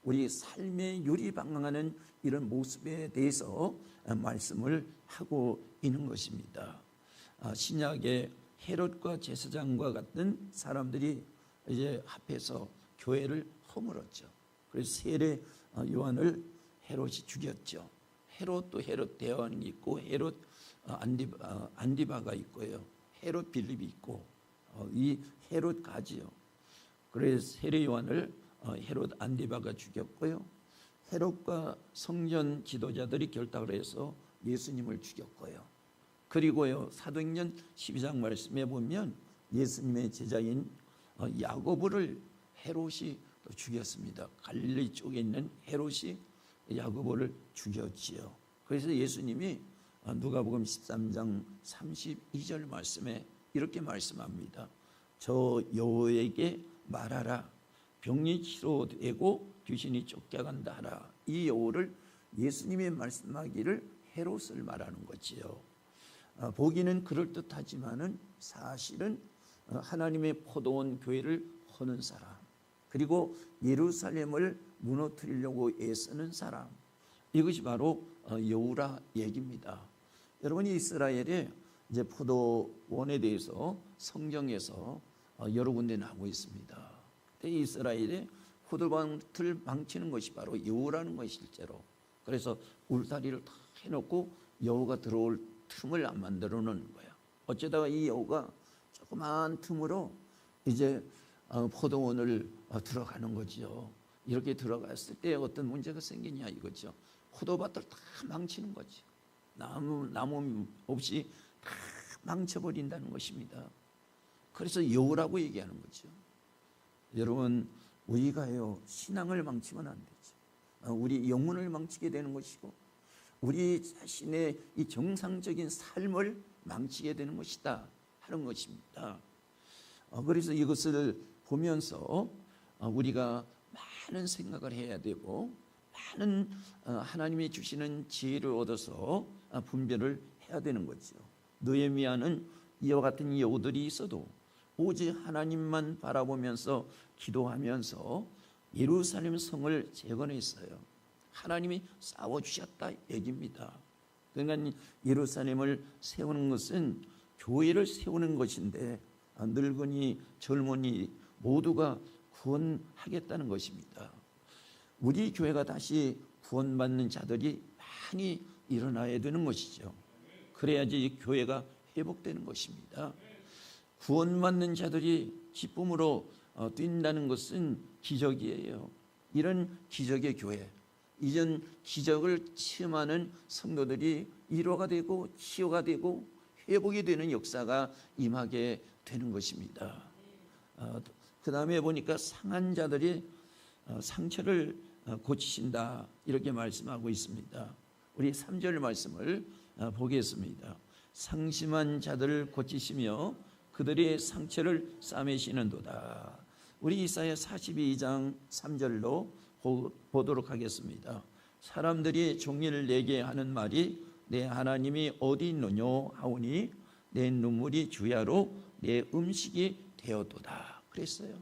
S3: 우리 삶의 유리방황하는 이런 모습에 대해서 말씀을 하고 있는 것입니다. 신약의 헤롯과 제사장과 같은 사람들이 이제 합해서 교회를 허물었죠. 그래서 세례 요한을 헤롯이 죽였죠. 헤롯도 헤롯 대왕이 있고 헤롯 안디바가 있고요. 헤롯 빌립이 있고 이 헤롯 가지요. 그래서 세례 요한을 헤롯 안디바가 죽였고요. 헤롯과 성전 지도자들이 결탁을 해서 예수님을 죽였고요. 그리고요 사도행전 12장 말씀에 보면 예수님의 제자인 야고보를 헤롯이 또 죽였습니다. 갈릴리 쪽에 있는 헤롯이 야고보를 죽였지요. 그래서 예수님이 누가복음 13장 32절 말씀에 이렇게 말씀합니다. 저 여호에게 말하라. 병이 치료되고 귀신이 쫓겨간다 하라. 이 여호를 예수님이 말씀하기를 헤롯을 말하는 거지요. 보기는 그럴듯하지만은 사실은 하나님의 포도원 교회를 허는 사람, 그리고 예루살렘을 무너뜨리려고 애쓰는 사람, 이것이 바로 여호라 얘기입니다. 여러분이 이스라엘의 이제 포도원에 대해서 성경에서 여러 군데 나오고 있습니다. 이스라엘의 포도밭을 망치는 것이 바로 여호라는 것이 실제로. 그래서 울타리를 다 해놓고 여호가 들어올 틈을 안 만들어 놓는 거예요. 어쩌다가 이 여호가 조그마한 틈으로 이제 포도원을 들어가는 거죠. 이렇게 들어갔을 때 어떤 문제가 생기냐 이거죠. 포도밭을 다 망치는 거죠. 나무 없이 다 망쳐버린다는 것입니다. 그래서 여호라고 얘기하는 거죠. 여러분, 우리가요 신앙을 망치면 안 되죠. 우리 영혼을 망치게 되는 것이고 우리 자신의 이 정상적인 삶을 망치게 되는 것이다 하는 것입니다. 그래서 이것을 보면서 우리가 많은 생각을 해야 되고 많은 하나님이 주시는 지혜를 얻어서 분별을 해야 되는 거죠. 느헤미야는 이와 같은 여우들이 있어도 오직 하나님만 바라보면서 기도하면서 예루살렘 성을 재건했어요. 하나님이 싸워주셨다 얘기입니다. 그러니까 예루살렘을 세우는 것은 교회를 세우는 것인데 늙은이 젊은이 모두가 구원하겠다는 것입니다. 우리 교회가 다시 구원받는 자들이 많이 일어나야 되는 것이죠. 그래야지 교회가 회복되는 것입니다. 구원받는 자들이 기쁨으로 뛴다는 것은 기적이에요. 이런 기적의 교회, 이전 기적을 체험하는 성도들이 위로가 되고 치유가 되고 회복이 되는 역사가 임하게 되는 것입니다. 그 다음에 보니까 상한 자들이 상처를 고치신다 이렇게 말씀하고 있습니다. 우리 3절 말씀을 보겠습니다. 상심한 자들을 고치시며 그들의 상처를 싸매시는도다. 우리 이사야 42장 3절로 보도록 하겠습니다. 사람들이 종일 내게 하는 말이 내 하나님이 어디 있느냐 하오니 내 눈물이 주야로 내 음식이 되었도다 그랬어요.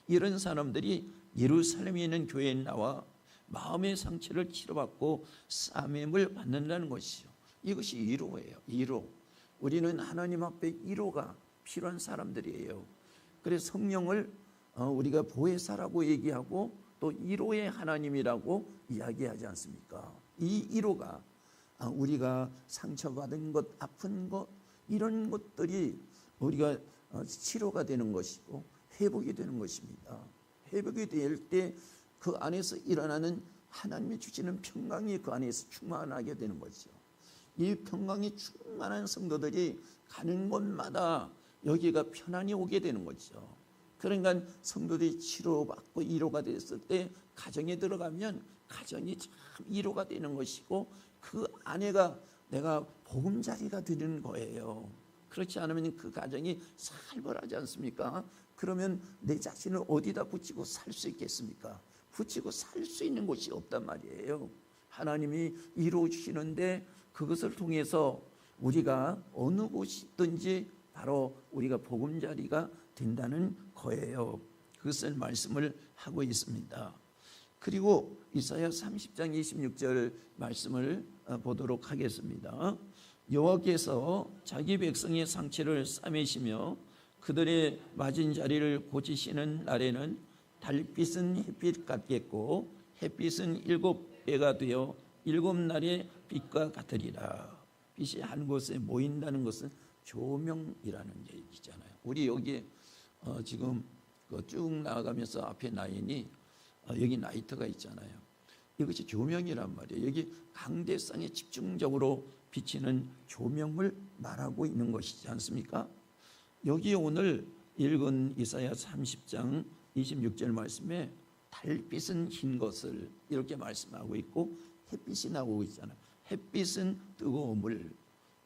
S3: 이런 사람들이 예루살렘에 있는 교회에 나와 마음의 상처를 치료받고 싸매임을 받는다는 것이요. 이것이 위로예요. 위로. 우리는 하나님 앞에 위로가 필요한 사람들이에요. 그래서 성령을 우리가 보혜사라고 얘기하고 또 위로의 하나님이라고 이야기하지 않습니까? 이 위로가 우리가 상처받은 것, 아픈 것 이런 것들이 우리가 치료가 되는 것이고 회복이 되는 것입니다. 회복이 될 때 그 안에서 일어나는 하나님이 주시는 평강이 그 안에서 충만하게 되는 거죠. 이 평강이 충만한 성도들이 가는 곳마다 여기가 편안히 오게 되는 거죠. 그러니까 성도들이 치료받고 위로가 됐을 때 가정에 들어가면 가정이 참 위로가 되는 것이고 그 아내가 내가 보금자리가 되는 거예요. 그렇지 않으면 그 가정이 살벌하지 않습니까? 그러면 내 자신을 어디다 붙이고 살 수 있겠습니까? 붙이고 살 수 있는 곳이 없단 말이에요. 하나님이 이루어 주시는데 그것을 통해서 우리가 어느 곳이든지 바로 우리가 보금자리가 된다는 거예요. 그것을 말씀을 하고 있습니다. 그리고 이사야 30장 26절 말씀을 보도록 하겠습니다. 여호와께서 자기 백성의 상처를 싸매시며 그들의 맞은 자리를 고치시는 날에는 달빛은 햇빛 같겠고 햇빛은 7배가 되어 7날의 빛과 같으리라. 빛이 한 곳에 모인다는 것은 조명이라는 얘기잖아요. 우리 여기 지금 쭉 나아가면서 앞에 라인이 여기 나이트가 있잖아요. 이것이 조명이란 말이에요. 여기 강대상에 집중적으로 비치는 조명을 말하고 있는 것이지 않습니까? 여기 오늘 읽은 이사야 30장 26절 말씀에 달빛은 흰 것을 이렇게 말씀하고 있고 햇빛이 나오고 있잖아요. 햇빛은 뜨거움을,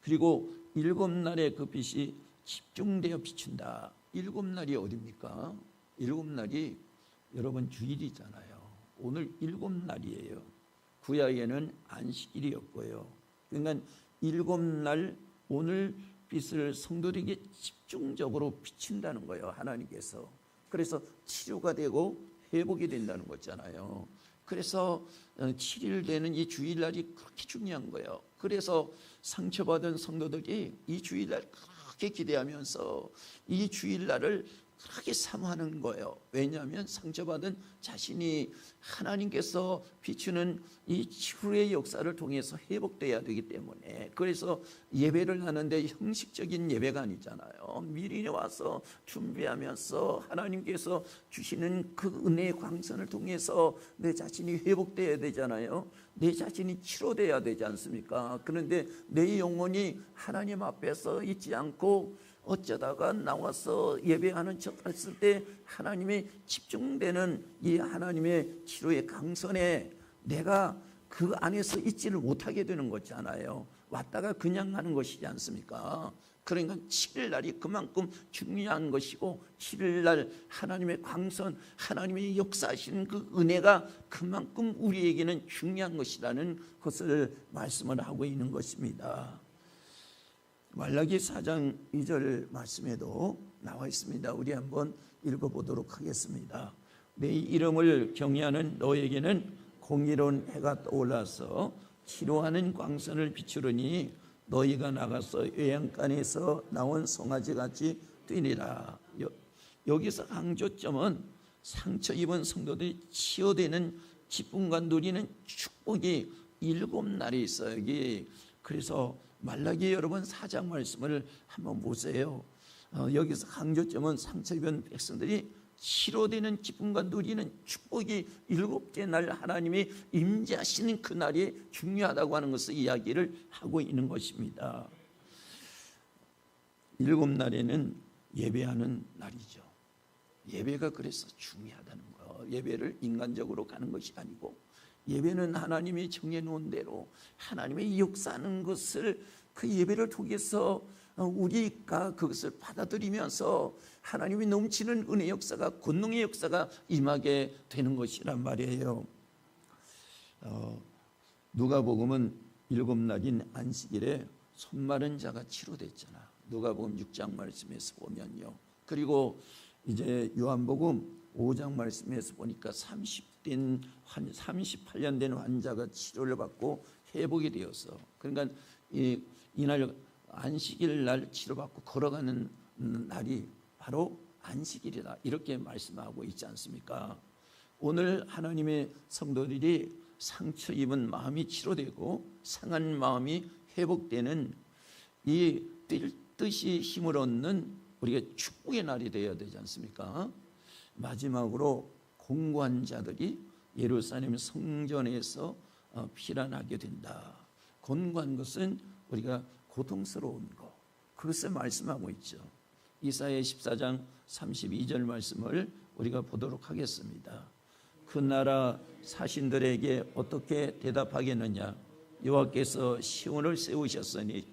S3: 그리고 7날의 그 빛이 집중되어 비춘다. 7날이 어디입니까? 7날이 여러분 주일이잖아요. 오늘 7날이에요. 구약에는 안식일이었고요. 그러니까 7날 오늘 빛을 성도들에게 집중적으로 비춘다는 거예요. 하나님께서. 그래서 치료가 되고 회복이 된다는 거잖아요. 그래서 7일 되는 이 주일날이 그렇게 중요한 거예요. 그래서 상처받은 성도들이 이 주일날 그렇게 기대하면서 이 주일날을 그렇게 사모하는 거예요. 왜냐하면 상처받은 자신이 하나님께서 비추는 이 치유의 역사를 통해서 회복돼야 되기 때문에, 그래서 예배를 하는데 형식적인 예배가 아니잖아요. 미리 와서 준비하면서 하나님께서 주시는 그 은혜의 광선을 통해서 내 자신이 회복돼야 되잖아요. 내 자신이 치료돼야 되지 않습니까? 그런데 내 영혼이 하나님 앞에서 있지 않고 어쩌다가 나와서 예배하는 척 했을 때 하나님의 집중되는 이 하나님의 치료의 강선에 내가 그 안에서 있지를 못하게 되는 거잖아요. 왔다가 그냥 가는 것이지 않습니까? 그러니까 7일날이 그만큼 중요한 것이고 7일날 하나님의 광선, 하나님의 역사하시는 그 은혜가 그만큼 우리에게는 중요한 것이라는 것을 말씀을 하고 있는 것입니다. 말라기 4장 2절 말씀에도 나와 있습니다. 우리 한번 읽어보도록 하겠습니다. 내 이름을 경외하는 너에게는 공의로운 해가 떠올라서 치료하는 광선을 비추르니 너희가 나가서 외양간에서 나온 송아지같이 뛰니라. 여기서 강조점은 상처 입은 성도들이 치유되는 기쁨과 누리는 축복이 7날이 있어요. 여기. 그래서 말라기 여러분 4장 말씀을 한번 보세요. 여기서 강조점은 상처 입은 백성들이 치료되는 기쁨과 누리는 축복이 7개 날 하나님이 임재하시는 그 날이 중요하다고 하는 것을 이야기를 하고 있는 것입니다. 7날에는 예배하는 날이죠. 예배가 그래서 중요하다는 거예요. 예배를 인간적으로 가는 것이 아니고 예배는 하나님이 정해놓은 대로 하나님의 역사하는 것을 그 예배를 통해서 우리가 그것을 받아들이면서 하나님이 넘치는 은혜 역사가 권능의 역사가 임하게 되는 것이란 말이에요. 누가복음은 7날인 안식일에 손마른 자가 치료됐잖아. 누가복음 6장 말씀에서 보면요. 그리고 이제 요한복음 5장 말씀에서 보니까 38년 된 환자가 치료를 받고 회복이 되어서, 그러니까 이날 안식일 날 치료받고 걸어가는 날이 바로 안식일이다, 이렇게 말씀하고 있지 않습니까? 오늘 하나님의 성도들이 상처 입은 마음이 치료되고 상한 마음이 회복되는 이 뜻이 힘을 얻는 우리가 축복의 날이 되어야 되지 않습니까? 마지막으로 공고한 자들이 예루살렘 성전에서 피란하게 된다. 공고한 것은 우리가 고통스러운 것, 그것을 말씀하고 있죠. 이사야 14장 32절 말씀을 우리가 보도록 하겠습니다. 그 나라 사신들에게 어떻게 대답하겠느냐? 여호와께서 시온을 세우셨으니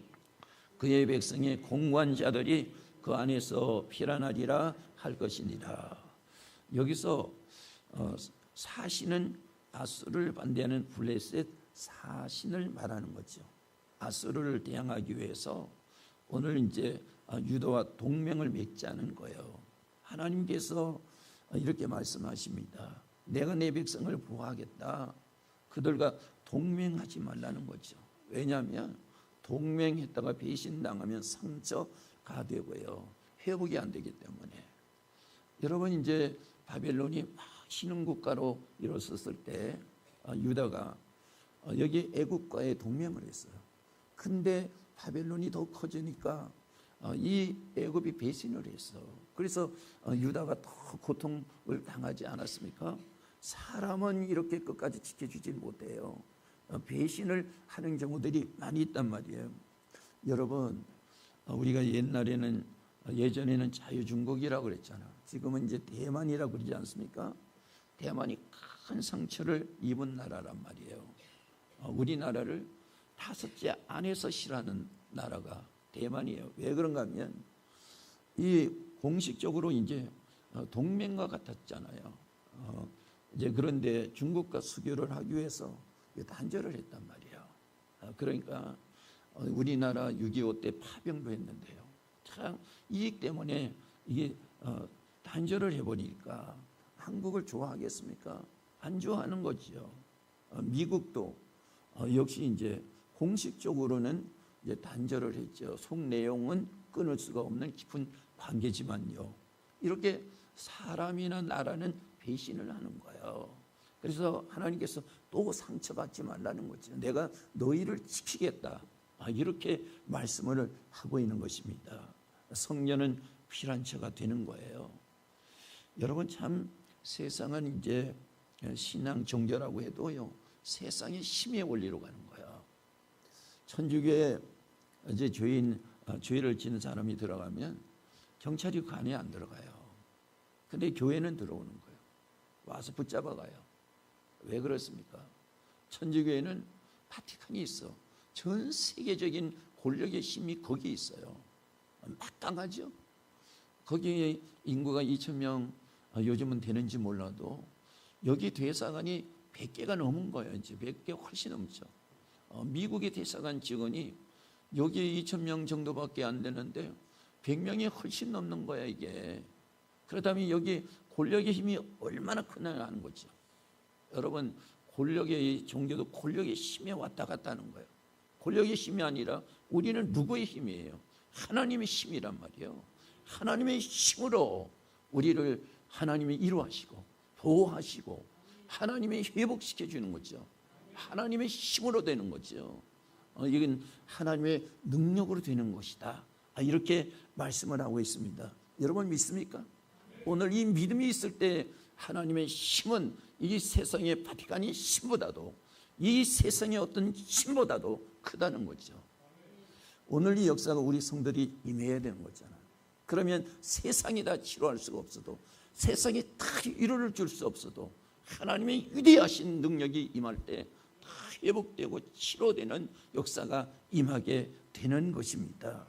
S3: 그의 백성의 공고한 자들이 그 안에서 피란하리라 할 것이니라. 여기서 사신은 아수르를 반대하는 블레셋 사신을 말하는 거죠. 아수르를 대항하기 위해서 오늘 이제 유다와 동맹을 맺자는 거예요. 하나님께서 이렇게 말씀하십니다. 내가 내 백성을 보호하겠다. 그들과 동맹하지 말라는 거죠. 왜냐하면 동맹했다가 배신당하면 상처가 되고요, 회복이 안 되기 때문에. 여러분, 이제 바벨론이 막 신흥 국가로 일어섰을 때 유다가 여기 애굽과의 동맹을 했어요. 근데 바벨론이 더 커지니까 이 애굽이 배신을 했어. 그래서 유다가 더 고통을 당하지 않았습니까? 사람은 이렇게 끝까지 지켜주지 못해요. 배신을 하는 경우들이 많이 있단 말이에요. 여러분, 우리가 예전에는 자유중국이라고 그랬잖아. 지금은 이제 대만이라고 그러지 않습니까? 대만이 큰 상처를 입은 나라란 말이에요. 우리나라를 5째 안에서 싫어하는 나라가 대만이에요. 왜 그런가 하면 이 공식적으로 이제 동맹과 같았잖아요. 이제 그런데 중국과 수교를 하기 위해서 단절을 했단 말이에요. 그러니까 우리나라 6.25 때 파병도 했는데요. 참 이익 때문에 이게 단절을 해버리니까 한국을 좋아하겠습니까? 안 좋아하는 거죠. 미국도 역시 이제 공식적으로는 이제 단절을 했죠. 속 내용은 끊을 수가 없는 깊은 관계지만요. 이렇게 사람이나 나라는 배신을 하는 거예요. 그래서 하나님께서 또 상처받지 말라는 거죠. 내가 너희를 지키겠다, 이렇게 말씀을 하고 있는 것입니다. 성년은 피란처가 되는 거예요. 여러분, 참 세상은 이제 신앙 종교라고 해도요, 세상의 힘의 원리로 가는 거예요. 천주교에 이제 죄를 지는 사람이 들어가면 경찰이 그 안에 안 들어가요. 근데 교회는 들어오는 거예요. 와서 붙잡아가요. 왜 그렇습니까? 천주교에는 바티칸이 있어. 전 세계적인 권력의 힘이 거기에 있어요. 막강하죠. 거기에 인구가 2,000명 요즘은 되는지 몰라도 여기 대사관이 100개가 넘은 거예요. 이제 100개 훨씬 넘죠. 미국의 대사관 직원이 여기 2,000명 정도밖에 안 되는데 100명이 훨씬 넘는 거야, 이게. 그렇다면 여기 권력의 힘이 얼마나 크냐 하는 거죠. 여러분, 권력의 종교도 권력의 힘에 왔다 갔다 하는 거예요. 권력의 힘이 아니라 우리는 누구의 힘이에요? 하나님의 힘이란 말이에요. 하나님의 힘으로 우리를 하나님이 이루하시고 보호하시고 하나님이 회복시켜 주는 거죠. 하나님의 힘으로 되는 거죠. 이건 하나님의 능력으로 되는 것이다. 이렇게 말씀을 하고 있습니다. 여러분 믿습니까? 오늘 이 믿음이 있을 때 하나님의 힘은 이 세상의 바티칸의 힘보다도 이 세상의 어떤 힘보다도 크다는 거죠. 오늘 이 역사가 우리 성들이 임해야 되는 거잖아요. 그러면 세상이 다 치료할 수가 없어도 세상이 다 위로를 줄 수 없어도 하나님의 위대하신 능력이 임할 때 다 회복되고 치료되는 역사가 임하게 되는 것입니다.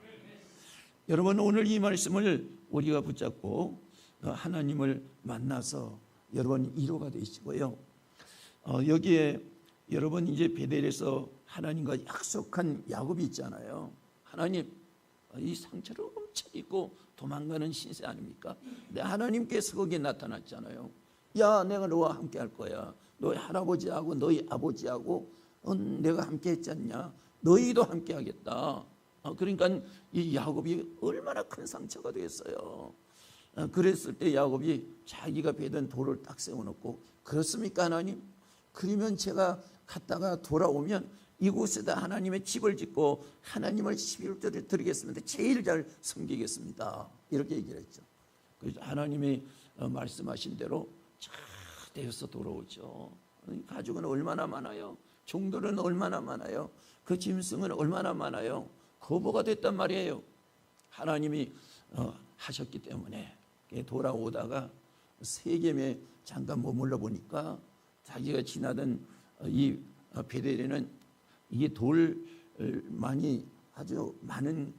S3: 여러분 오늘 이 말씀을 우리가 붙잡고 하나님을 만나서 여러분 위로가 되시고요. 여기에 여러분 이제 베델에서 하나님과 약속한 야곱이 있잖아요. 하나님 이 상처를 엄청 입고 도망가는 신세 아닙니까? 근데 하나님께서 거기에 나타났잖아요. 야 내가 너와 함께 할 거야. 너희 할아버지하고 너희 아버지하고 내가 함께 했지 않냐. 너희도 함께 하겠다. 그러니까 이 야곱이 얼마나 큰 상처가 되었어요. 그랬을 때 야곱이 자기가 베던 돌을 딱 세워놓고 그렇습니까 하나님? 그러면 제가 갔다가 돌아오면 이곳에다 하나님의 집을 짓고 하나님을 11조를 드리겠습니다. 제일 잘 섬기겠습니다. 이렇게 얘기를 했죠. 그래서 하나님이 말씀하신 대로 잘 되어서 돌아오죠. 가족은 얼마나 많아요. 종들은 얼마나 많아요. 그 짐승은 얼마나 많아요. 거부가 됐단 말이에요. 하나님이 하셨기 때문에 돌아오다가 세겜에 잠깐 머물러 보니까 자기가 지나던 이 베델에는 이게 돌만이 아주 많은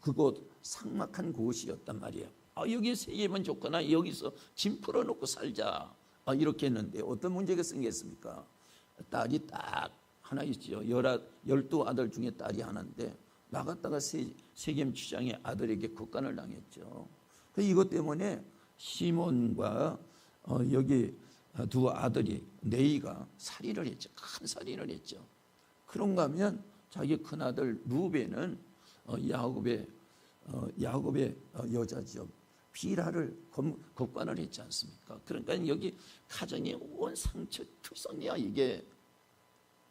S3: 그곳 삭막한 곳이었단 말이에요. 여기 세겜은 좋거나 여기서 짐 풀어놓고 살자 이렇게 했는데 어떤 문제가 생겼습니까? 딸이 딱 하나 있죠. 12 중에 딸이 하나인데 나갔다가 세겜 주장의 아들에게 국간을 당했죠. 이것 때문에 시몬과 여기 두 아들이 네이가 살인을 했죠. 큰 살인을 했죠. 그런가 하면 자기 큰아들 루벤은 야곱의 여자죠. 비라를 겁관을 했지 않습니까? 그러니까 여기 가정의 온 상처 투성이야. 이게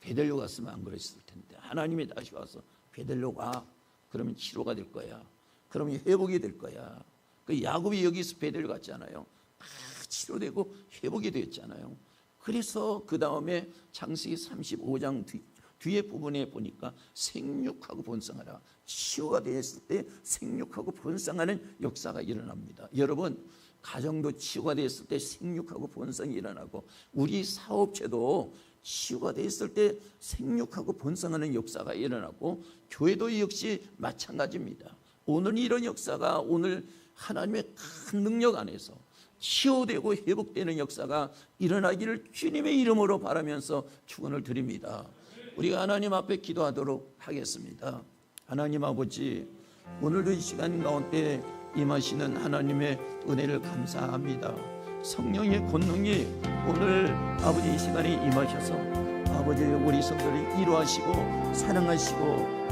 S3: 베델로 갔으면 안 그랬을 텐데 하나님이 다시 와서 베델로 가. 그러면 치료가 될 거야. 그러면 회복이 될 거야. 그 야곱이 여기서 베델로 갔잖아요. 다 치료되고 회복이 됐잖아요. 그래서 그 다음에 창세기 35장 뒤에 부분에 보니까 생육하고 번성하라. 치유가 되었을 때 생육하고 번성하는 역사가 일어납니다. 여러분 가정도 치유가 되었을 때 생육하고 번성이 일어나고 우리 사업체도 치유가 되었을 때 생육하고 번성하는 역사가 일어나고 교회도 역시 마찬가지입니다. 오늘 이런 역사가 오늘 하나님의 큰 능력 안에서 치유되고 회복되는 역사가 일어나기를 주님의 이름으로 바라면서 축원을 드립니다. 우리가 하나님 앞에 기도하도록 하겠습니다. 하나님 아버지, 오늘도 이 시간 가운데 임하시는 하나님의 은혜를 감사합니다. 성령의 권능이 오늘 아버지 이 시간에 임하셔서 아버지 우리 성도를 이루하시고 사랑하시고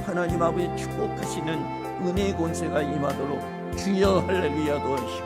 S3: 하나님 아버지 축복하시는 은혜의 권세가 임하도록 주여 할렐루야 도와주시고